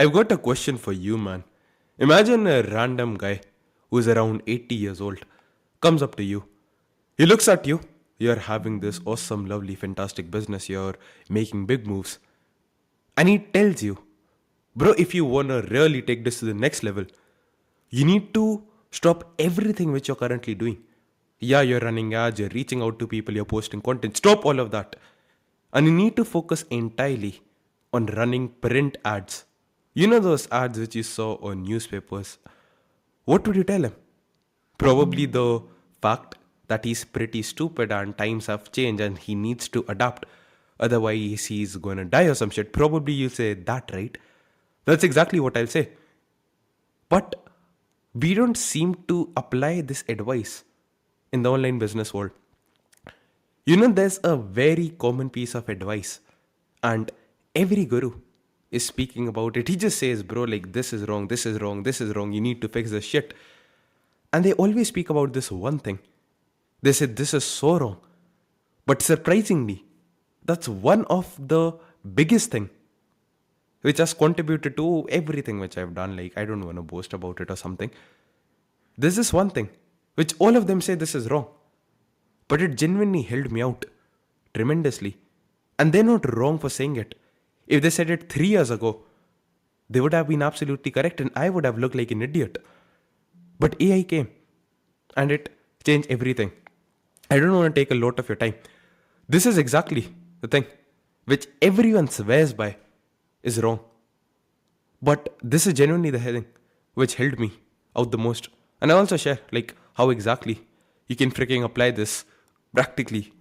I've got a question for you, man. Imagine a random guy who's around 80 years old comes up to you. He looks at you. You're having this awesome, lovely, fantastic business. You're making big moves. And he tells you, bro, if you want to really take this to the next level, you need to stop everything which you're currently doing. Yeah, you're running ads, you're reaching out to people, you're posting content. Stop all of that. And you need to focus entirely on running print ads. You know those ads which you saw on newspapers? What would you tell him? Probably the fact that he's pretty stupid and times have changed and he needs to adapt. Otherwise, he's gonna die or some shit. Probably you'll say that, right? That's exactly what I'll say. But we don't seem to apply this advice in the online business world. You know, there's a very common piece of advice, and every guru is speaking about it. He just says, bro, like this is wrong, this is wrong, this is wrong, you need to fix this shit. And they always speak about this one thing. They said, this is so wrong. But surprisingly, that's one of the biggest thing which has contributed to everything which I've done. Like, I don't want to boast about it or something. There's this one thing which all of them say this is wrong. But it genuinely helped me out tremendously. And they're not wrong for saying it. If they said it 3 years ago, they would have been absolutely correct and I would have looked like an idiot. But AI came and it changed everything. I don't want to take a lot of your time. This is exactly the thing which everyone swears by is wrong. But this is genuinely the thing which helped me out the most. And I also share like how exactly you can freaking apply this practically.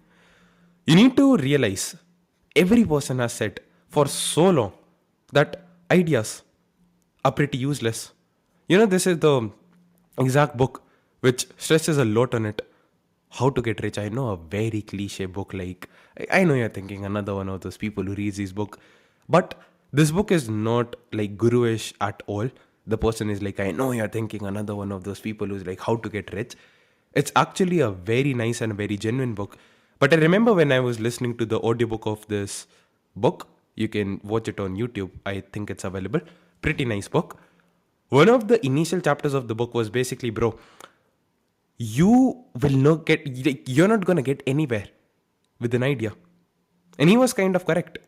You need to realize every person has said for so long that ideas are pretty useless. You know, this is the exact book which stresses a lot on it. How to Get Rich. I know, a very cliche book. Like, I know you're thinking another one of those people who reads this book. But this book is not like guru-ish at all. The person is like, I know you're thinking another one of those people who's like, How to Get Rich. It's actually a very nice and a very genuine book. But I remember when I was listening to the audiobook of this book, you can watch it on YouTube. I think it's available. Pretty nice book. One of the initial chapters of the book was basically, bro, you will not get, you're not going to get anywhere with an idea. And he was kind of correct.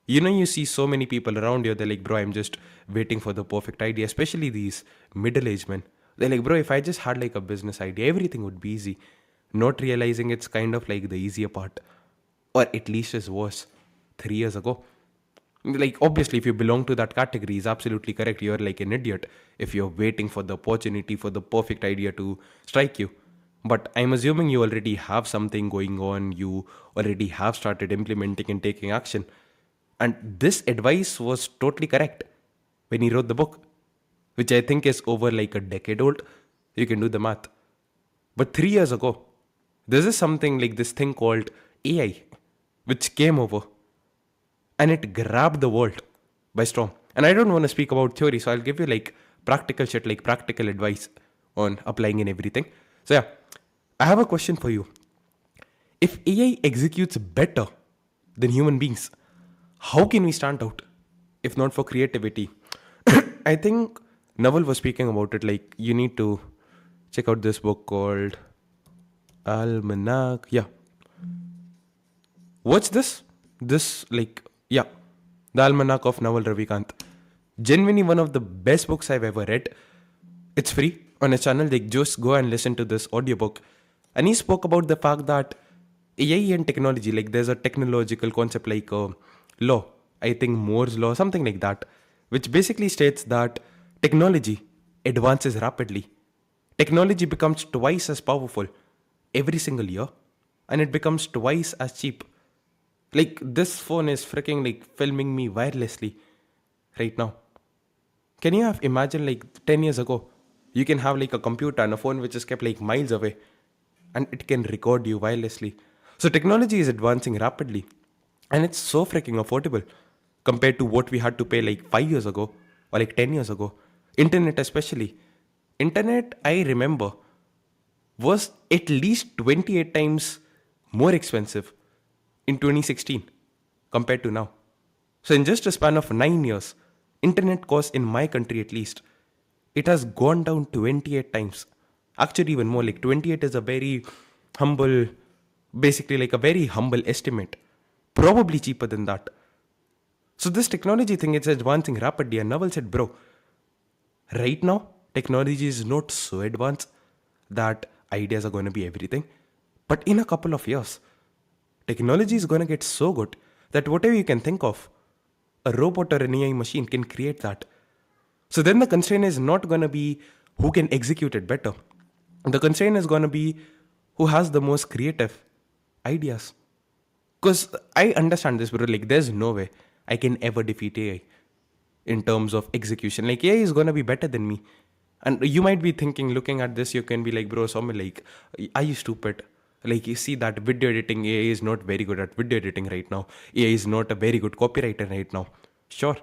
You know, you see so many people around you, they're like, bro, I'm just waiting for the perfect idea, especially these middle-aged men. They're like, bro, if I just had like a business idea, everything would be easy. Not realizing it's kind of like the easier part, or at least is worse 3 years ago. Like, obviously, if you belong to that category, is absolutely correct. You're like an idiot if you're waiting for the opportunity, for the perfect idea to strike you. But I'm assuming you already have something going on. You already have started implementing and taking action. And this advice was totally correct when he wrote the book, which I think is over like a decade old. You can do the math. But 3 years ago, this is something like this thing called AI, which came over and it grabbed the world by storm. And I don't want to speak about theory, so I'll give you like practical shit, like practical advice on applying in everything. So yeah, I have a question for you. If AI executes better than human beings, how can we stand out if not for creativity? I think Naval was speaking about it. Like, you need to check out this book called Almanac. Yeah. What's this? Yeah, The Almanac of Naval Ravikant. Genuinely one of the best books I've ever read. It's free on a channel. Like, just go and listen to this audiobook. And he spoke about the fact that AI and technology, like there's a technological concept like law, I think Moore's law, something like that, which basically states that technology advances rapidly. Technology becomes twice as powerful every single year, and it becomes twice as cheap. Like, this phone is freaking like filming me wirelessly right now. Can you have imagine like 10 years ago, you can have like a computer and a phone which is kept like miles away and it can record you wirelessly. So technology is advancing rapidly and it's so freaking affordable compared to what we had to pay like 5 years ago or like 10 years ago. Internet especially. Internet, I remember, was at least 28 times more expensive in 2016 compared to now. So in just a span of 9 years, internet cost in my country at least, it has gone down 28 times. Actually, even more, like 28 is a very humble, basically like a very humble estimate. Probably cheaper than that. So this technology thing, it's advancing rapidly. And Naval said, bro, right now, technology is not so advanced that ideas are going to be everything. But in a couple of years, technology is going to get so good that whatever you can think of, a robot or an AI machine can create that. So then the constraint is not going to be who can execute it better. The constraint is going to be who has the most creative ideas. Because I understand this, bro. Like, there's no way I can ever defeat AI in terms of execution. Like, AI is going to be better than me. And you might be thinking, looking at this, you can be like, bro, Soumya, like, are you stupid? Like, you see that video editing, AI is not very good at video editing right now. AI is not a very good copywriter right now. Sure.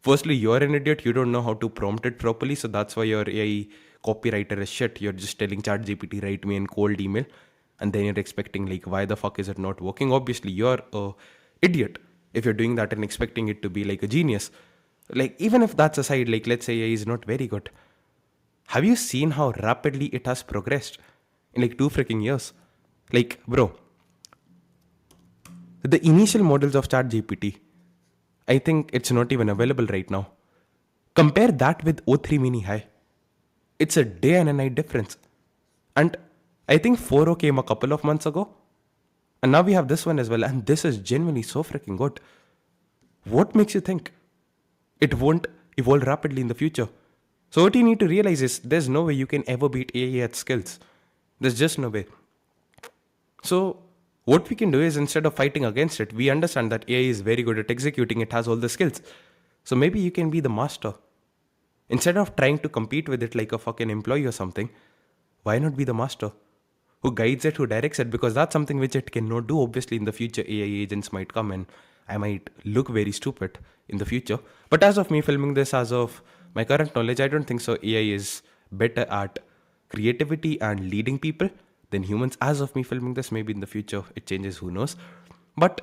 Firstly, you're an idiot. You don't know how to prompt it properly. So that's why your AI copywriter is shit. You're just telling ChatGPT, write me in cold email. And then you're expecting, like, why the fuck is it not working? Obviously, you're a idiot if you're doing that and expecting it to be like a genius. Like, even if that's aside, like, let's say AI is not very good. Have you seen how rapidly it has progressed in like 2 freaking years? Like, bro, the initial models of ChatGPT, I think it's not even available right now. Compare that with O3 Mini High. It's a day and a night difference. And I think 4O came a couple of months ago. And now we have this one as well. And this is genuinely so freaking good. What makes you think it won't evolve rapidly in the future? So what you need to realize is there's no way you can ever beat AI at skills. There's just no way. So what we can do is instead of fighting against it, we understand that AI is very good at executing, it has all the skills. So maybe you can be the master. Instead of trying to compete with it like a fucking employee or something, why not be the master? Who guides it, who directs it, because that's something which it cannot do. Obviously, in the future, AI agents might come and I might look very stupid in the future. But as of me filming this, as of my current knowledge, I don't think so. AI is better at creativity and leading people than humans. As of me filming this, maybe in the future it changes, who knows. But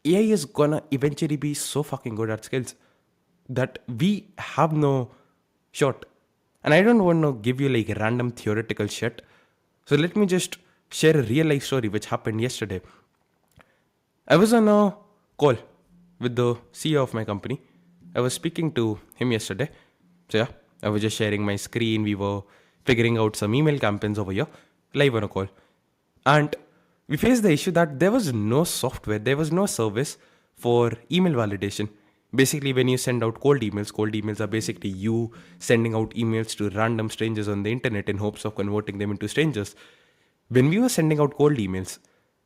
AI is gonna eventually be so fucking good at skills that we have no shot. And I don't want to give you like random theoretical shit. So let me just share a real life story which happened yesterday. I was on a call with the CEO of my company. I was speaking to him yesterday. So yeah, I was just sharing my screen. We were figuring out some email campaigns over here, live on a call. And we faced the issue that there was no software, there was no service for email validation. Basically, when you send out cold emails are basically you sending out emails to random strangers on the internet in hopes of converting them into strangers. When we were sending out cold emails,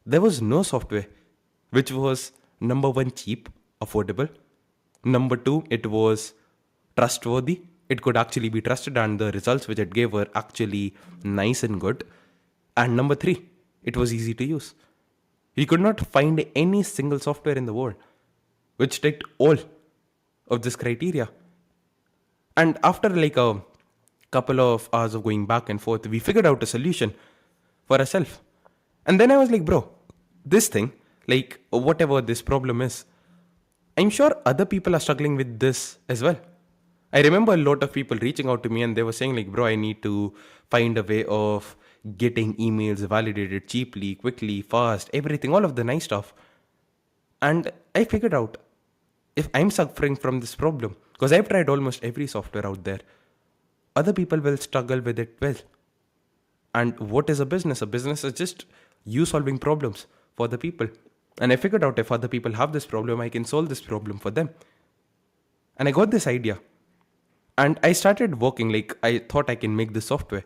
there was no software, which was number one, cheap, affordable. Number two, it was trustworthy. It could actually be trusted, and the results which it gave were actually nice and good. And number three, it was easy to use. We could not find any single software in the world which ticked all of this criteria. And after like a couple of hours of going back and forth, we figured out a solution for ourselves. And then I was like, bro, this thing, like whatever this problem is, I'm sure other people are struggling with this as well. I remember a lot of people reaching out to me and they were saying, like, bro, I need to find a way of getting emails validated cheaply, quickly, fast, everything, all of the nice stuff. And I figured out if I'm suffering from this problem, because I've tried almost every software out there, other people will struggle with it well. And what is a business? A business is just you solving problems for the people. And I figured out if other people have this problem, I can solve this problem for them. And I got this idea. And I started working, like I thought I can make this software.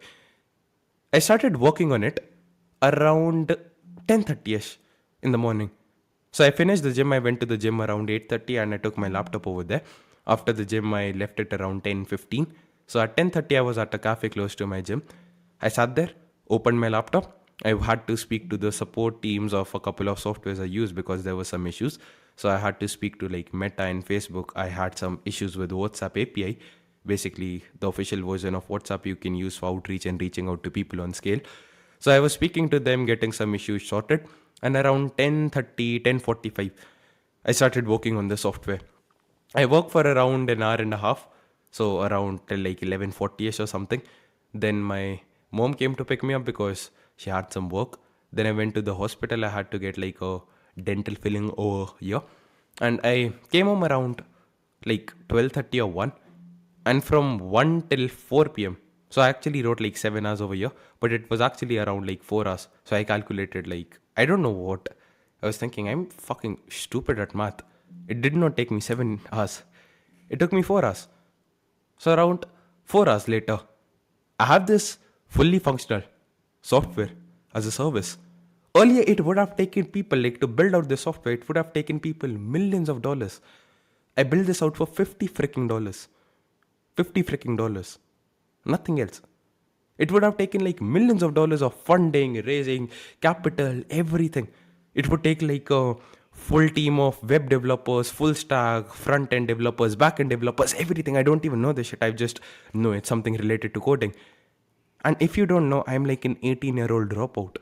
I started working on it around 10:30ish in the morning. So I finished the gym. I went to the gym around 8:30 and I took my laptop over there. After the gym, I left it around 10:15. So at 10:30, I was at a cafe close to my gym. I sat there, opened my laptop. I had to speak to the support teams of a couple of softwares I used because there were some issues. So I had to speak to like Meta and Facebook. I had some issues with WhatsApp API, basically the official version of WhatsApp you can use for outreach and reaching out to people on scale. So I was speaking to them, getting some issues sorted. And around 10:30, 10:45, I started working on the software. I work for around an hour and a half, so around till like 11:40ish or something. Then my mom came to pick me up because she had some work. Then I went to the hospital. I had to get like a dental filling over here, and I came home around like 12:30 or 1, and from 1 till 4 p.m. So I actually wrote like 7 hours over here, but it was actually around like 4 hours. So I calculated like I don't know what I was thinking. I'm fucking stupid at math. It did not take me 7 hours. It took me 4 hours. So around 4 hours later, I have this fully functional software as a service. Earlier, it would have taken people like to build out the software. It would have taken people millions of dollars. I built this out for $50 freaking. $50 freaking. Nothing else. It would have taken like millions of dollars of funding, raising capital, everything. It would take like a full team of web developers, full stack, front end developers, back end developers, everything. I don't even know this shit. I just know it's something related to coding. And if you don't know, I'm like an 18-year-old dropout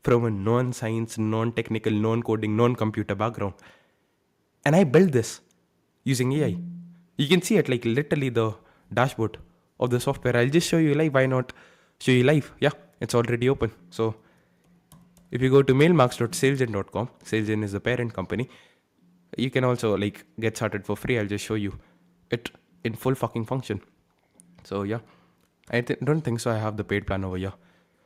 from a non science, non technical, non coding, non computer background. And I built this using AI. You can see it like literally the dashboard of the software. I'll just show you live. Why not show you live? Yeah, it's already open. So if you go to mailmarks.salesgen.com, Salesgen is the parent company. You can also like get started for free. I'll just show you it in full fucking function. So yeah, don't think so. I have the paid plan over here.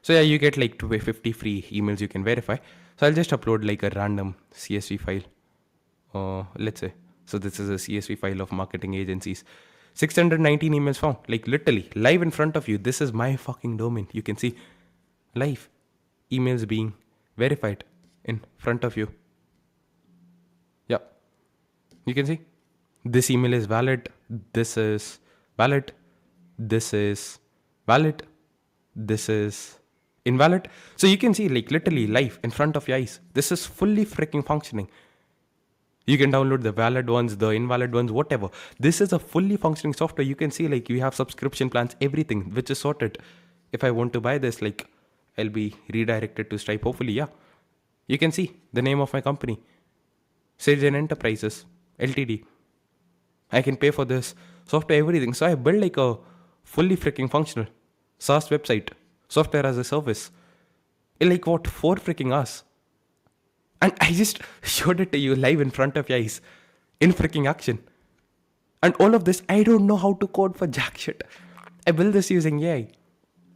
So yeah, you get like 250 free emails you can verify. So I'll just upload like a random CSV file. Let's say. So this is a CSV file of marketing agencies. 619 emails found. Like literally live in front of you. This is my fucking domain. You can see live emails being verified in front of you. Yeah. You can see this email is valid. This is valid. This is valid. This is invalid. So you can see like literally live in front of your eyes. This is fully freaking functioning. You can download the valid ones, the invalid ones, whatever. This is a fully functioning software. You can see like you have subscription plans, everything, which is sorted. If I want to buy this, like I'll be redirected to Stripe. Hopefully, yeah. You can see the name of my company, Salesgen Enterprises Ltd. I can pay for this software, everything. So I built like a fully freaking functional SaaS website, software as a service, in like what, 4 freaking hours. And I just showed it to you live in front of your eyes, in freaking action. And all of this, I don't know how to code for jack shit. I built this using AI.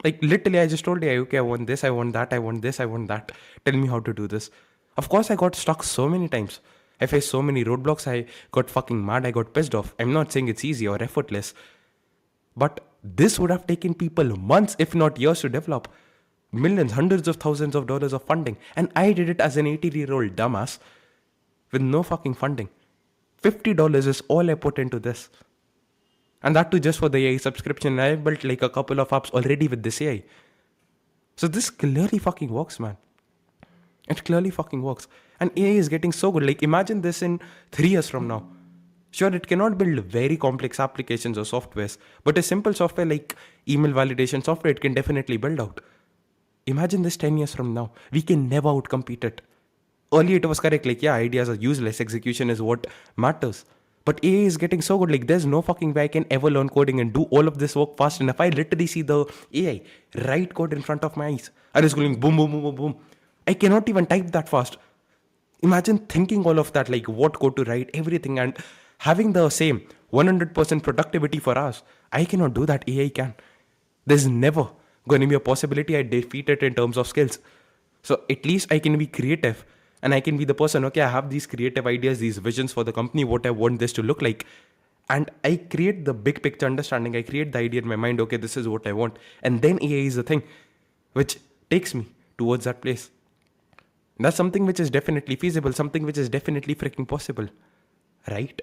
Like literally, I just told AI, okay, I want this, I want that, I want this, I want that. Tell me how to do this. Of course, I got stuck so many times. I faced so many roadblocks. I got fucking mad. I got pissed off. I'm not saying it's easy or effortless, but this would have taken people months, if not years, to develop. Millions, hundreds of thousands of dollars of funding. And I did it as an 80-year-old dumbass with no fucking funding. $50 is all I put into this. And that too just for the AI subscription. I built like a couple of apps already with this AI. So this clearly fucking works, man. It clearly fucking works. And AI is getting so good. Like imagine this in 3 years from now. Sure, it cannot build very complex applications or softwares, but a simple software like email validation software, it can definitely build out. Imagine this 10 years from now. We can never outcompete it. Earlier it was correct, like yeah, ideas are useless, execution is what matters. But AI is getting so good, like there's no fucking way I can ever learn coding and do all of this work fast enough. I literally see the AI write code in front of my eyes. And it's going boom, boom, boom, boom, boom. I cannot even type that fast. Imagine thinking all of that, like what code to write, everything, and having the same 100% productivity for us. I cannot do that, AI can. There's never going to be a possibility I defeat it in terms of skills. So at least I can be creative and I can be the person, okay, I have these creative ideas, these visions for the company, what I want this to look like. And I create the big picture understanding. I create the idea in my mind, okay, this is what I want. And then AI is the thing which takes me towards that place. That's something which is definitely feasible, something which is definitely freaking possible. Right?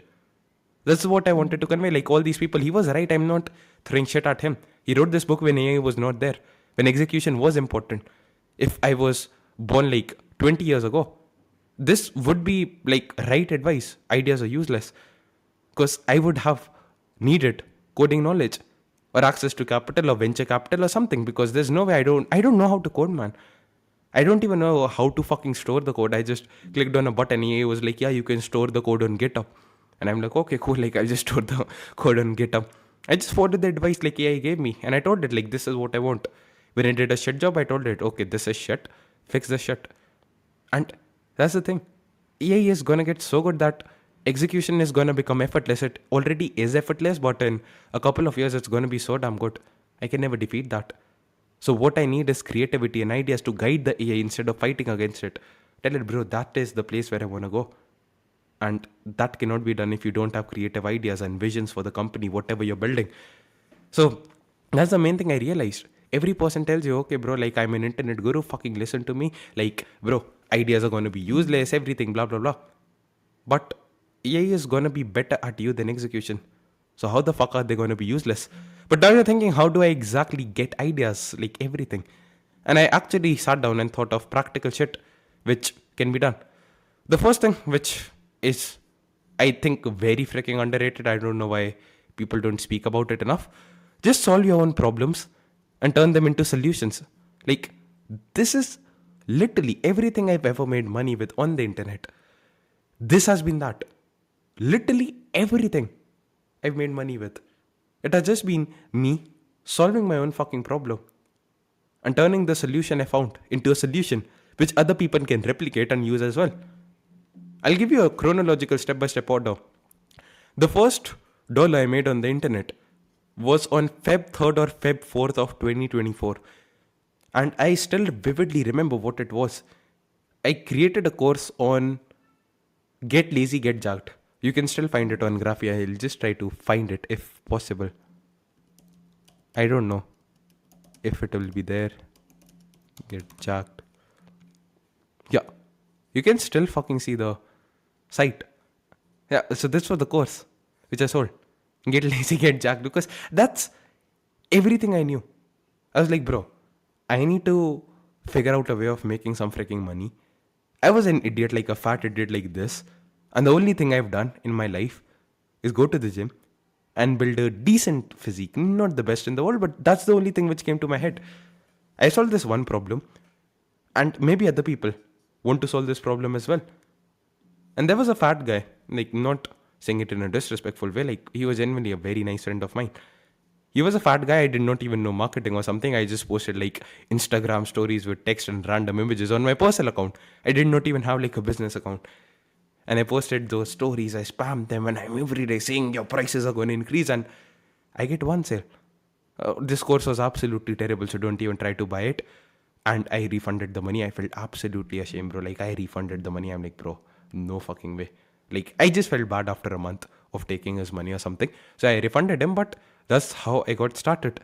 That's what I wanted to convey. Like all these people, he was right. I'm not throwing shit at him. He wrote this book when AI was not there, when execution was important. If I was born like 20 years ago, this would be like right advice. Ideas are useless because I would have needed coding knowledge or access to capital or venture capital or something, because there's no way I don't know how to code, man. I don't even know how to fucking store the code. I just clicked on a button. EA was like, yeah, you can store the code on GitHub. And I'm like, okay, cool. Like, I'll just store the code on GitHub. I just followed the advice like AI gave me. And I told it, like, this is what I want. When I did a shit job, I told it, okay, this is shit. Fix the shit. And that's the thing. AI is gonna get so good that execution is gonna become effortless. It already is effortless, but in a couple of years, it's gonna be so damn good. I can never defeat that. So what I need is creativity and ideas to guide the AI instead of fighting against it. Tell it, bro, that is the place where I wanna go. And that cannot be done if you don't have creative ideas and visions for the company, whatever you're building. So that's the main thing I realized. Every person tells you, okay, bro, like I'm an internet guru, fucking listen to me. Like, bro, ideas are going to be useless, everything, blah, blah, blah. But AI is going to be better at you than execution. So how the fuck are they going to be useless? But now you're thinking, how do I exactly get ideas, like everything? And I actually sat down and thought of practical shit which can be done. The first thing, which is, I think, very freaking underrated, I don't know why people don't speak about it enough. Just solve your own problems and turn them into solutions. Like, this is literally everything I've ever made money with on the internet. This has been that. Literally everything I've made money with. It has just been me solving my own fucking problem and turning the solution I found into a solution which other people can replicate and use as well. I'll give you a chronological step by step order. The first dollar I made on the internet was on Feb 3rd or Feb 4th of 2024. And I still vividly remember what it was. I created a course on Get Lazy, Get Jacked. You can still find it on Graphia. I'll just try to find it if possible. I don't know if it will be there. Get Jacked. Yeah. You can still fucking see the site. Yeah, so this was the course which I sold. Get Lazy, Get Jacked, because that's everything I knew. I was like, bro, I need to figure out a way of making some freaking money. I was an idiot, like a fat idiot like this. And the only thing I've done in my life is go to the gym and build a decent physique. Not the best in the world, but that's the only thing which came to my head. I solved this one problem, and maybe other people want to solve this problem as well. And there was a fat guy, like, not saying it in a disrespectful way, like, he was genuinely a very nice friend of mine. He was a fat guy. I did not even know marketing or something. I just posted like Instagram stories with text and random images on my personal account. I did not even have like a business account. And I posted those stories. I spammed them, and I'm every day saying your prices are going to increase. And I get one sale. This course was absolutely terrible, so don't even try to buy it. And I refunded the money. I felt absolutely ashamed, bro. Like, I refunded the money. I'm like, bro, no fucking way. Like, I just felt bad after a month of taking his money or something. So I refunded him, but that's how I got started.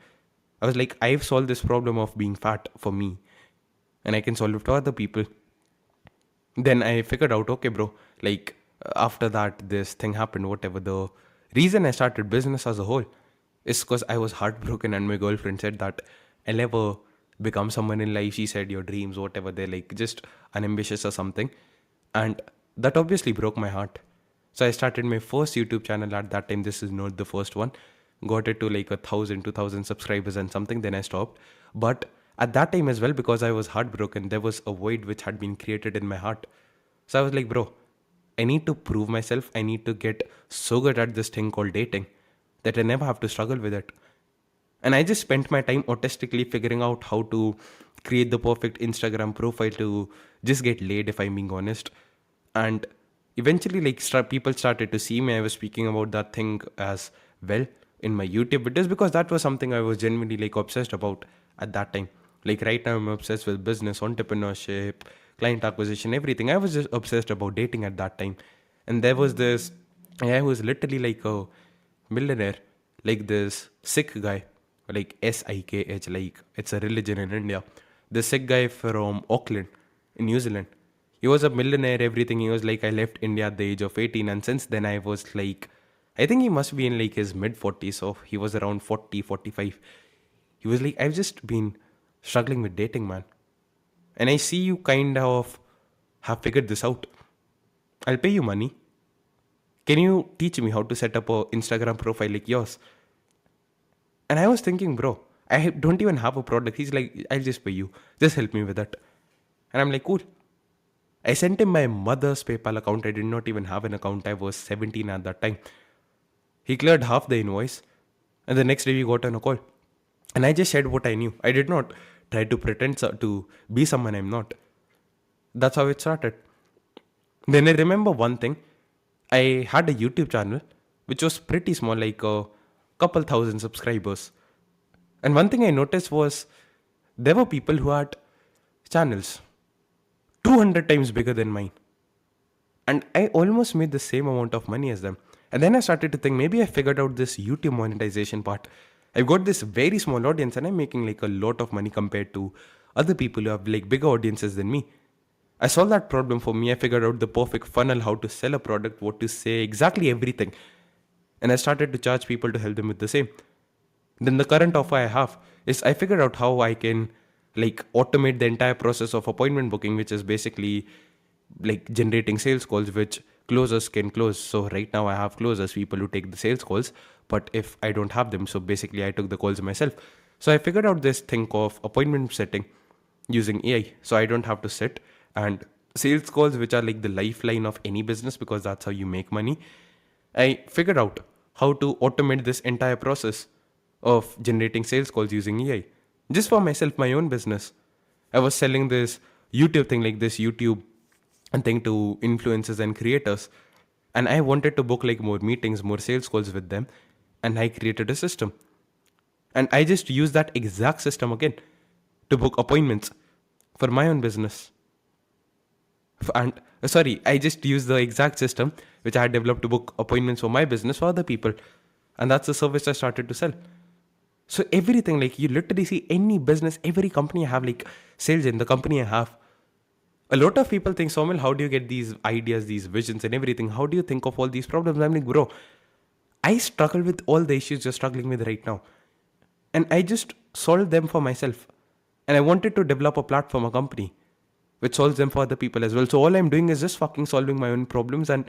I was like, I've solved this problem of being fat for me, and I can solve it for other people. Then I figured out, okay, bro, like, after that, this thing happened, whatever. The reason I started business as a whole is because I was heartbroken, and my girlfriend said that I'll never become someone in life. She said, your dreams, whatever, they're like just unambitious or something. And that obviously broke my heart. So I started my first YouTube channel at that time. This is not the first one. Got it to like 1,000, 2,000 subscribers and something. Then I stopped. But at that time as well, because I was heartbroken, there was a void which had been created in my heart. So I was like, bro, I need to prove myself. I need to get so good at this thing called dating that I never have to struggle with it. And I just spent my time autistically figuring out how to create the perfect Instagram profile to just get laid, if I'm being honest. And eventually, like, people started to see me. I was speaking about that thing as well in my YouTube videos, because that was something I was genuinely like obsessed about at that time. Like, right now, I'm obsessed with business, entrepreneurship, client acquisition, everything. I was just obsessed about dating at that time. And there was this guy who was literally like a millionaire, like this Sikh guy, like Sikh, like it's a religion in India. The Sikh guy from Auckland in New Zealand. He was a millionaire, everything. He was like, I left India at the age of 18, and since then I was like, I think he must be in like his mid 40s, so he was around 40, 45. He was like, I've just been struggling with dating, man. And I see you kind of have figured this out. I'll pay you money. Can you teach me how to set up a Instagram profile like yours? And I was thinking, bro, I don't even have a product. He's like, I'll just pay you. Just help me with that. And I'm like, cool. I sent him my mother's PayPal account. I did not even have an account. I was 17 at that time. He cleared half the invoice, and the next day we got on a call. And I just said what I knew. I did not try to pretend to be someone I'm not. That's how it started. Then I remember one thing. I had a YouTube channel which was pretty small, like a couple thousand subscribers. And one thing I noticed was there were people who had channels 200 times bigger than mine. And I almost made the same amount of money as them. And then I started to think maybe I figured out this YouTube monetization part. I've got this very small audience and I'm making like a lot of money compared to other people who have like bigger audiences than me. I solved that problem for me. I figured out the perfect funnel, how to sell a product, what to say, exactly everything. And I started to charge people to help them with the same. Then the current offer I have is I figured out how I can like automate the entire process of appointment booking, which is basically like generating sales calls which closers can close. So right now I have closers, people who take the sales calls, but if I don't have them, so basically I took the calls myself. So I figured out this thing of appointment setting using AI. So I don't have to sit and sales calls, which are like the lifeline of any business because that's how you make money. I figured out how to automate this entire process of generating sales calls using AI. Just for myself, my own business. I was selling this YouTube thing, like this YouTube and thing to influencers and creators. And I wanted to book like more meetings, more sales calls with them. And I created a system. And I just used that exact system again to book appointments for my own business. And sorry, I just used the exact system which I had developed to book appointments for my business for other people. And that's the service I started to sell. So everything, like you literally see any business, every company I have like sales in the company I have. A lot of people think, Somil, how do you get these ideas, these visions and everything? How do you think of all these problems? I'm like, bro, I struggle with all the issues you're struggling with right now. And I just solved them for myself. And I wanted to develop a platform, a company, which solves them for other people as well. So all I'm doing is just fucking solving my own problems and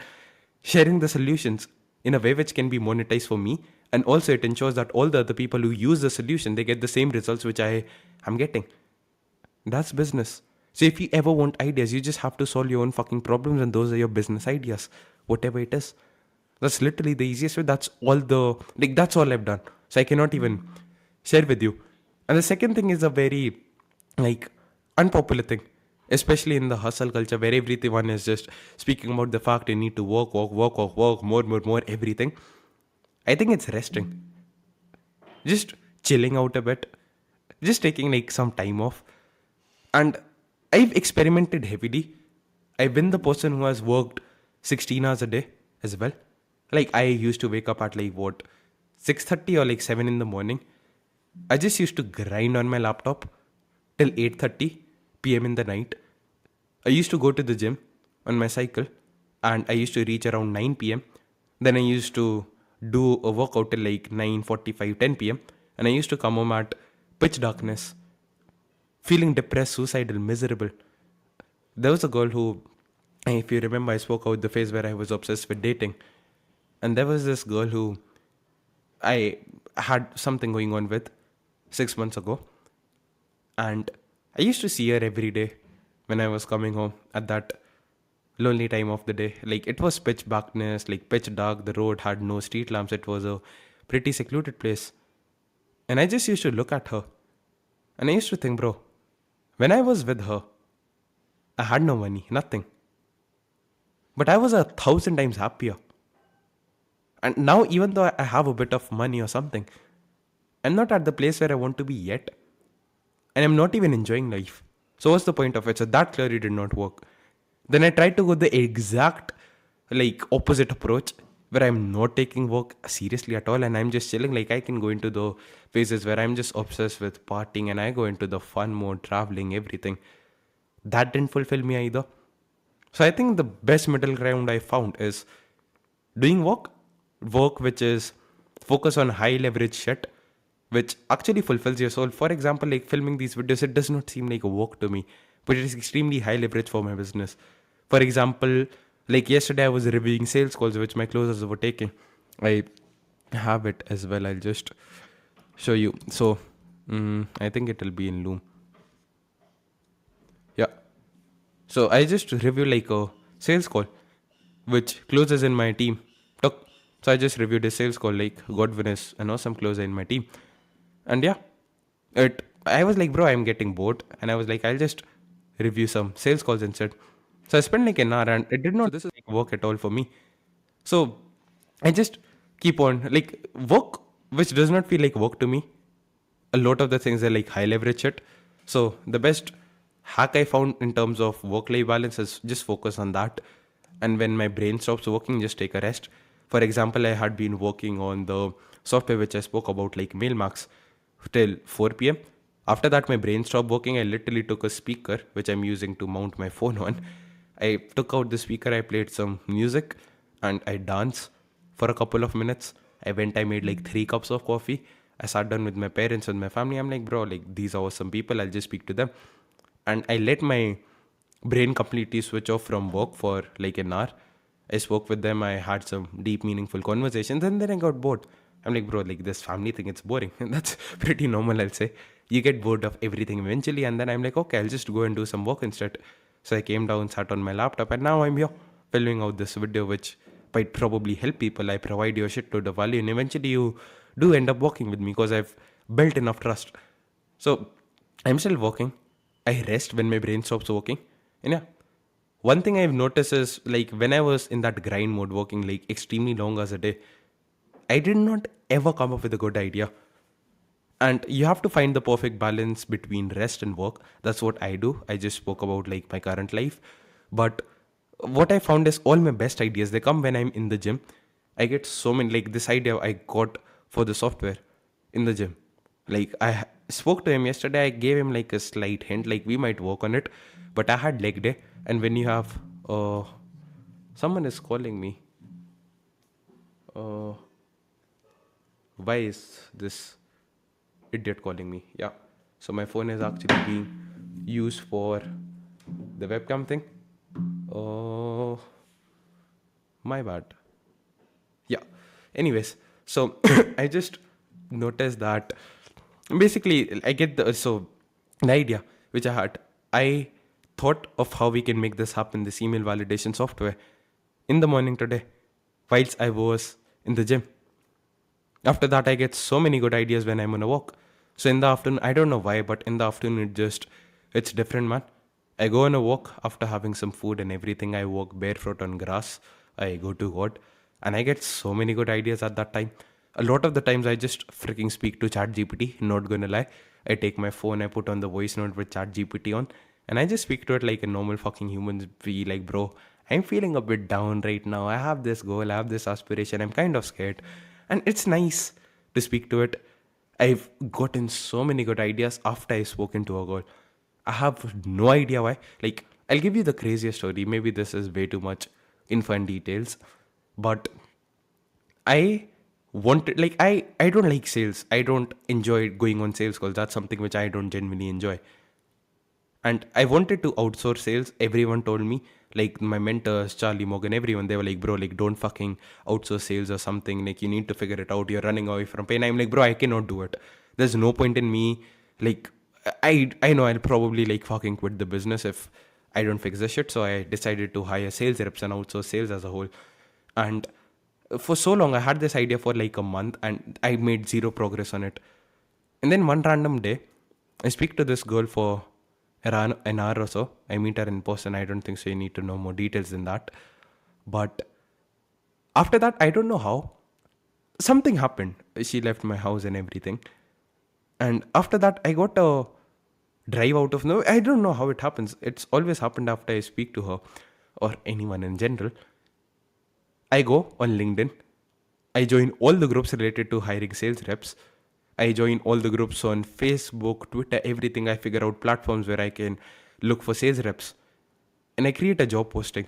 sharing the solutions in a way which can be monetized for me. And also it ensures that all the other people who use the solution, they get the same results which I am getting. That's business. So if you ever want ideas, you just have to solve your own fucking problems and those are your business ideas, whatever it is. That's literally the easiest way. That's all I've done. So I cannot even share with you. And the second thing is a very like unpopular thing, especially in the hustle culture where everyone is just speaking about the fact you need to work, more, everything. I think it's resting. Just chilling out a bit. Just taking like some time off. And I've experimented heavily. I've been the person who has worked 16 hours a day as well. Like I used to wake up at like what 6:30 or like 7 in the morning. I just used to grind on my laptop till 8:30 p.m. in the night. I used to go to the gym on my cycle and I used to reach around 9 p.m. Then I used to do a workout till like 9:45 10 p.m. and I used to come home at pitch darkness, feeling depressed, suicidal, miserable. There was a girl who, if you remember, I spoke about the phase where I was obsessed with dating. And there was this girl who I had something going on with 6 months ago. And I used to see her every day when I was coming home at that lonely time of the day. Like it was pitch darkness, like pitch dark. The road had no street lamps. It was a pretty secluded place. And I just used to look at her. And I used to think, bro, when I was with her, I had no money, nothing. But I was 1,000 times happier. And now, even though I have a bit of money or something, I'm not at the place where I want to be yet. And I'm not even enjoying life. So what's the point of it? So that clearly did not work. Then I tried to go the exact like opposite approach where I'm not taking work seriously at all and I'm just chilling. Like I can go into the phases where I'm just obsessed with partying and I go into the fun mode, traveling, everything. That didn't fulfill me either. So I think the best middle ground I found is doing work which is focus on high leverage shit, which actually fulfills your soul. For example, like filming these videos, it does not seem like a work to me, but it is extremely high leverage for my business. For example, like yesterday, I was reviewing sales calls which my closers were taking. I have it as well. I'll just show you. So, I think it will be in Loom. Yeah. So I just review like a sales call, which closes in my team took. So I just reviewed a sales call like Godwin is an awesome closer in my team. And yeah, it I was like, bro, I'm getting bored. And I was like, I'll just review some sales calls instead. So I spent like an hour and it did not like, work at all for me. So I just keep on like work, which does not feel like work to me. A lot of the things are like high leverage shit. So the best hack I found in terms of work life balance is just focus on that. And when my brain stops working, just take a rest. For example, I had been working on the software which I spoke about, like Mailmax, till 4 p.m. After that, my brain stopped working. I literally took a speaker, which I'm using to mount my phone on. I took out the speaker, I played some music, and I danced for a couple of minutes. I went, I made like 3 cups of coffee. I sat down with my parents and my family. I'm like, bro, like these are awesome people. I'll just speak to them. And I let my brain completely switch off from work for like an hour. I spoke with them. I had some deep, meaningful conversations, and then I got bored. I'm like, bro, like this family thing, it's boring. And that's pretty normal, I'll say. You get bored of everything eventually, and then I'm like, okay, I'll just go and do some work instead. So I came down, sat on my laptop, and now I'm here filming out this video, which might probably help people. I provide you a shitload of value, and eventually you do end up working with me because I've built enough trust. So I'm still working. I rest when my brain stops working. And yeah, one thing I've noticed is like when I was in that grind mode, working like extremely long hours a day, I did not ever come up with a good idea. And you have to find the perfect balance between rest and work. That's what I do. I just spoke about like my current life. But what I found is all my best ideas, they come when I'm in the gym. I get so many, like this idea I got for the software in the gym. Like spoke to him yesterday, I gave him like a slight hint, like we might work on it. But I had leg day. And when you have, someone is calling me. Uh, why is this idiot calling me? Yeah. So my phone is actually being used for the webcam thing. Oh, my bad. Yeah. Anyways, so I just noticed that basically I get the idea which I had. I thought of how we can make this happen, this email validation software, in the morning today, whilst I was in the gym. After that, I get so many good ideas when I'm on a walk. So in the afternoon, I don't know why, but in the afternoon, it's different, man. I go on a walk after having some food and everything. I walk barefoot on grass. I go to God, and I get so many good ideas at that time. A lot of the times, I just freaking speak to ChatGPT. Not gonna lie, I take my phone, I put on the voice note with ChatGPT on, and I just speak to it like a normal fucking human. Be like, bro, I'm feeling a bit down right now. I have this goal, I have this aspiration. I'm kind of scared, and it's nice to speak to it. I've gotten so many good ideas after I've spoken to a girl. I have no idea why. Like, I'll give you the craziest story. Maybe this is way too much info and details, but I wanted, like, I don't like sales. I don't enjoy going on sales calls. That's something which I don't genuinely enjoy. And I wanted to outsource sales. Everyone told me, like my mentors, Charlie Morgan, everyone, they were like, bro, like don't fucking outsource sales or something. Like you need to figure it out. You're running away from pain. I'm like, bro, I cannot do it. There's no point in me. Like, I know I'll probably like fucking quit the business if I don't fix this shit. So I decided to hire sales reps and outsource sales as a whole. And for so long, I had this idea for like a month and I made zero progress on it. And then one random day, I speak to this girl for around an hour or so. I meet her in person. I don't think so. You need to know more details than that. But after that, I don't know how. Something happened. She left my house and everything. And after that, I got a drive out of no. I don't know how it happens. It's always happened after I speak to her or anyone in general. I go on LinkedIn. I join all the groups related to hiring sales reps. I join all the groups on Facebook, Twitter, everything. I figure out platforms where I can look for sales reps. And I create a job posting.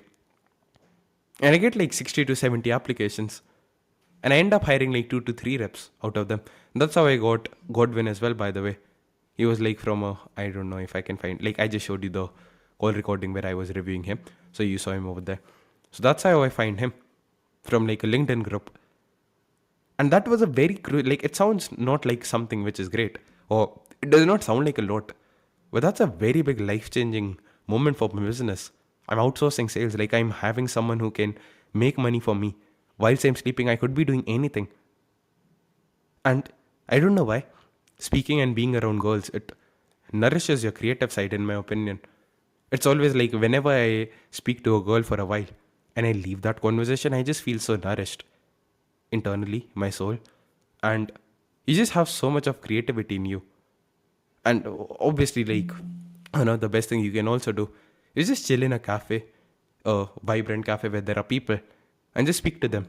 And I get like 60 to 70 applications. And I end up hiring like 2 to 3 reps out of them. That's how I got Godwin as well, by the way. He was like from a, I don't know if I can find, like I just showed you the call recording where I was reviewing him. So you saw him over there. So that's how I find him from like a LinkedIn group. And that was a very like it sounds not like something which is great, or it does not sound like a lot, but that's a very big life changing moment for my business. I'm outsourcing sales, like I'm having someone who can make money for me. Whilst I'm sleeping, I could be doing anything. And I don't know why. Speaking and being around girls, it nourishes your creative side, in my opinion. It's always like whenever I speak to a girl for a while and I leave that conversation, I just feel so nourished internally, my soul. And you just have so much of creativity in you. And obviously, like, the best thing you can also do is just chill in a cafe, a vibrant cafe where there are people, and just speak to them.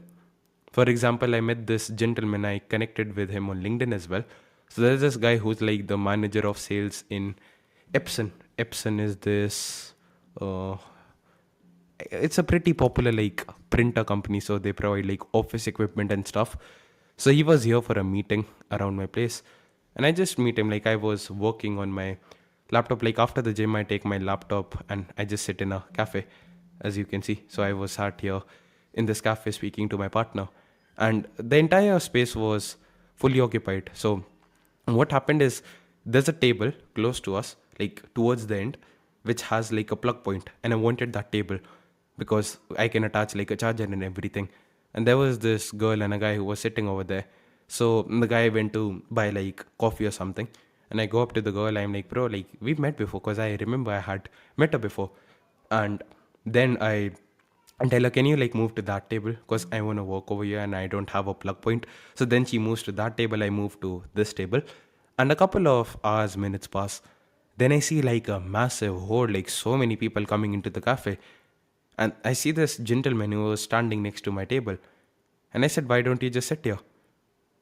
For example, I met this gentleman, I connected with him on LinkedIn as well. So there's this guy who's like the manager of sales in Epson. Epson is this, uh, it's a pretty popular like printer company, so they provide like office equipment and stuff. So he was here for a meeting around my place, and I just meet him. Like I was working on my laptop. Like after the gym, I take my laptop and I just sit in a cafe, as you can see. So I was sat here in this cafe speaking to my partner, and the entire space was fully occupied. So what happened is there's a table close to us, like towards the end, which has like a plug point, and I wanted that table because I can attach like a charger and everything. And there was this girl and a guy who was sitting over there. So the guy went to buy like coffee or something, and I go up to the girl. I'm like, bro, like we've met before, because I remember I had met her before. And then I tell her, can you like move to that table, because I want to work over here and I don't have a plug point. So then she moves to that table, I move to this table, and a couple of hours, minutes pass. Then I see like a massive horde, like so many people coming into the cafe. And I see this gentleman who was standing next to my table. And I said, why don't you just sit here?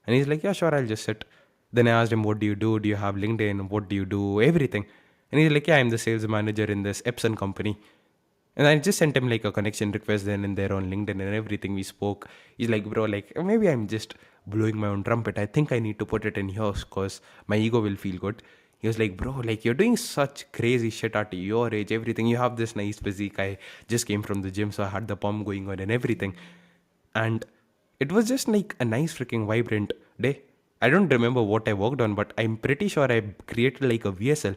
And he's like, yeah, sure, I'll just sit. Then I asked him, what do you do? Do you have LinkedIn? What do you do? Everything. And he's like, yeah, I'm the sales manager in this Epson company. And I just sent him like a connection request then and there on LinkedIn, and everything we spoke. He's like, bro, like maybe I'm just blowing my own trumpet. I think I need to put it in yours because my ego will feel good. He was like, bro, like you're doing such crazy shit at your age, everything. You have this nice physique. I just came from the gym, so I had the pump going on and everything. And it was just like a nice freaking vibrant day. I don't remember what I worked on, but I'm pretty sure I created like a VSL,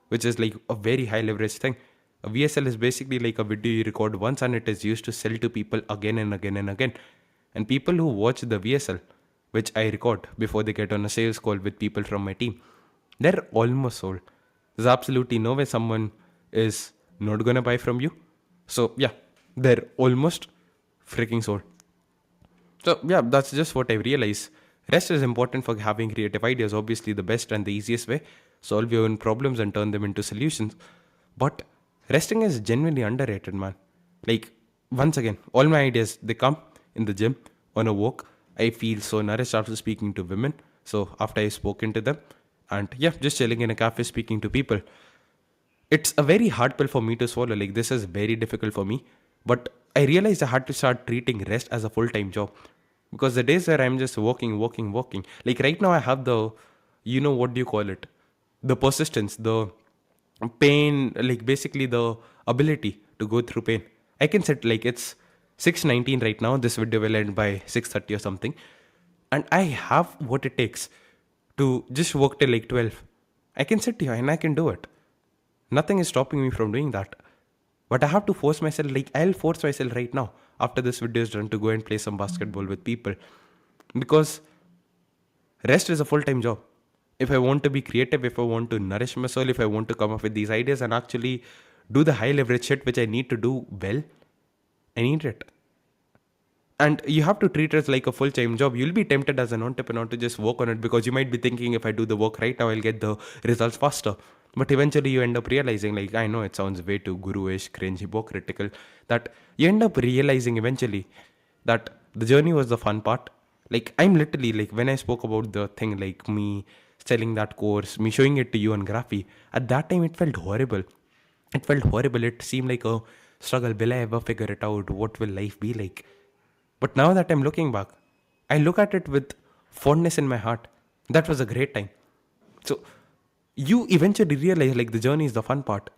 which is like a very high leverage thing. A VSL is basically like a video you record once and it is used to sell to people again and again and again. And people who watch the VSL, which I record before they get on a sales call with people from my team, they're almost sold. There's absolutely no way someone is not gonna buy from you. So yeah, they're almost freaking sold. So yeah, that's just what I realized. Rest is important for having creative ideas. Obviously, the best and the easiest way: solve your own problems and turn them into solutions. But resting is genuinely underrated, man. Like once again, all my ideas they come in the gym on a walk. I feel so nourished after speaking to women. So after I spoken to them, and yeah, just chilling in a cafe speaking to people, it's a very hard pill for me to swallow. Like this is very difficult for me, but I realized I had to start treating rest as a full-time job, because the days where I'm just working, like right now I have the, what do you call it, the persistence, the pain, like basically the ability to go through pain. I can sit like it's 6:19 right now. This video will end by 6:30 or something, and I have what it takes to just work till like 12. I can sit here and I can do it. Nothing is stopping me from doing that. But I have to force myself, like I'll force myself right now after this video is done to go and play some basketball with people. Because rest is a full time job. If I want to be creative, if I want to nourish my soul, if I want to come up with these ideas and actually do the high leverage shit which I need to do well, I need it. And you have to treat it like a full time job. You'll be tempted as an entrepreneur to just work on it because you might be thinking, if I do the work right now, I'll get the results faster. But eventually, you end up realizing, like, I know it sounds way too guru-ish, cringe, hypocritical, that you end up realizing eventually that the journey was the fun part. Like, I'm literally, like, when I spoke about the thing, like me selling that course, me showing it to you on Graphy, at that time, it felt horrible. It felt horrible. It seemed like a struggle. Will I ever figure it out? What will life be like? But now that I'm looking back, I look at it with fondness in my heart. That was a great time. So you eventually realize like the journey is the fun part.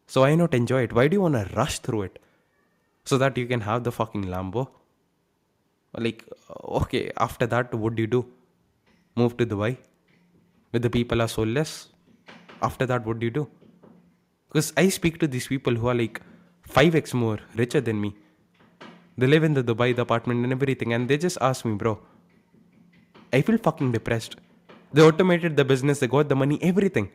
So why not enjoy it? Why do you want to rush through it? So that you can have the fucking Lambo? Like, okay, after that, what do you do? Move to Dubai? Where the people are soulless? After that, what do you do? Because I speak to these people who are like 5x more richer than me. They live in the Dubai, the apartment and everything, and they just ask me, bro, I feel fucking depressed. They automated the business, they got the money, everything.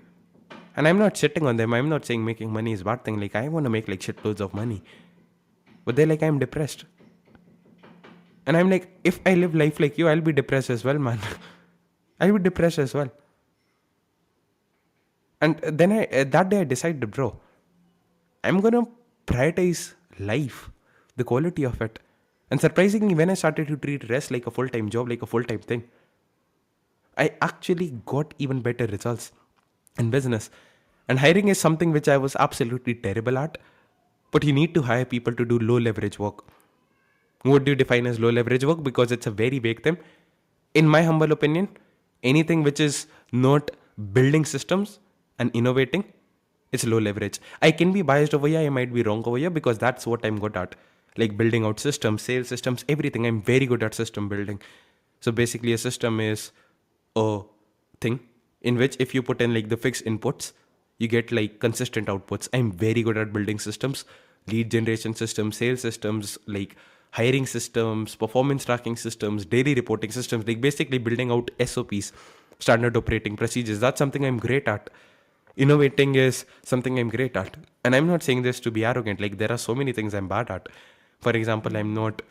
And I'm not shitting on them. I'm not saying making money is a bad thing. Like, I want to make like shitloads of money. But they're like, I'm depressed. And I'm like, if I live life like you, I'll be depressed as well, man. I'll be depressed as well. And then that day I decided, bro, I'm gonna prioritize life, the quality of it. And surprisingly, when I started to treat rest like a full-time job, like a full-time thing, I actually got even better results in business. And hiring is something which I was absolutely terrible at. But you need to hire people to do low leverage work. What do you define as low leverage work? Because it's a very vague thing. In my humble opinion, anything which is not building systems and innovating, it's low leverage. I can be biased over here, I might be wrong over here because that's what I'm good at. Like building out systems, sales systems, everything. I'm very good at system building. So basically, a system is a thing in which if you put in like the fixed inputs, you get like consistent outputs. I'm very good at building systems, lead generation systems, sales systems, like hiring systems, performance tracking systems, daily reporting systems, like basically building out SOPs, standard operating procedures. That's something I'm great at. Innovating is something I'm great at. And I'm not saying this to be arrogant. Like there are so many things I'm bad at. For example, I'm not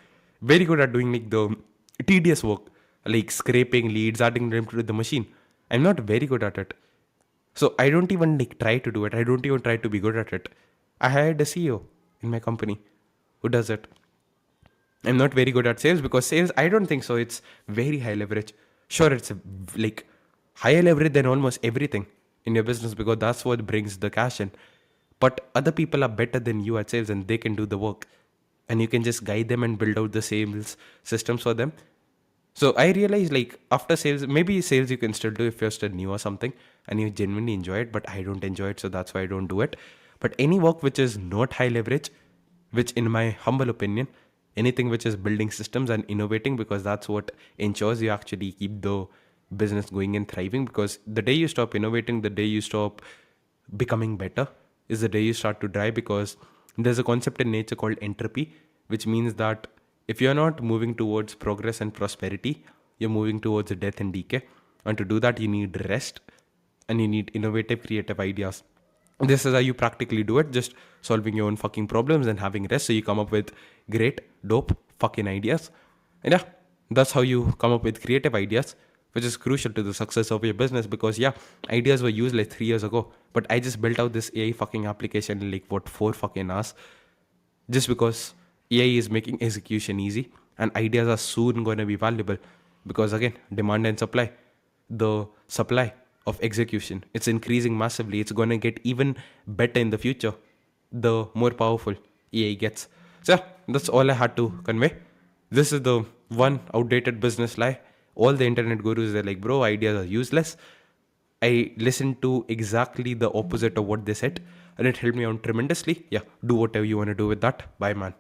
very good at doing like the tedious work, like scraping leads, adding them to the machine. I'm not very good at it. So I don't even like try to do it. I don't even try to be good at it. I hired a CEO in my company who does it. I'm not very good at sales because sales, I don't think so. It's very high leverage. Sure, it's like higher leverage than almost everything in your business because that's what brings the cash in. But other people are better than you at sales and they can do the work. And you can just guide them and build out the sales systems for them. So I realized like after sales, maybe sales you can still do if you're still new or something and you genuinely enjoy it, but I don't enjoy it, so that's why I don't do it. But any work which is not high leverage, which in my humble opinion, anything which is building systems and innovating, because that's what ensures you actually keep the business going and thriving. Because the day you stop innovating, the day you stop becoming better is the day you start to die, because there's a concept in nature called entropy, which means that if you're not moving towards progress and prosperity, you're moving towards death and decay. And to do that, you need rest and you need innovative, creative ideas. This is how you practically do it, just solving your own fucking problems and having rest. So you come up with great, dope, fucking ideas. And yeah, that's how you come up with creative ideas, which is crucial to the success of your business. Because yeah, ideas were used like 3 years ago, but I just built out this AI fucking application in like what 4 fucking hours, just because AI is making execution easy and ideas are soon going to be valuable. Because again, demand and supply, the supply of execution, it's increasing massively. It's going to get even better in the future the more powerful AI gets. So yeah, that's all I had to convey. This is the one outdated business lie. All the internet gurus, they're like, bro, ideas are useless. I listened to exactly the opposite of what they said and it helped me out tremendously. Yeah, do whatever you want to do with that. Bye, man.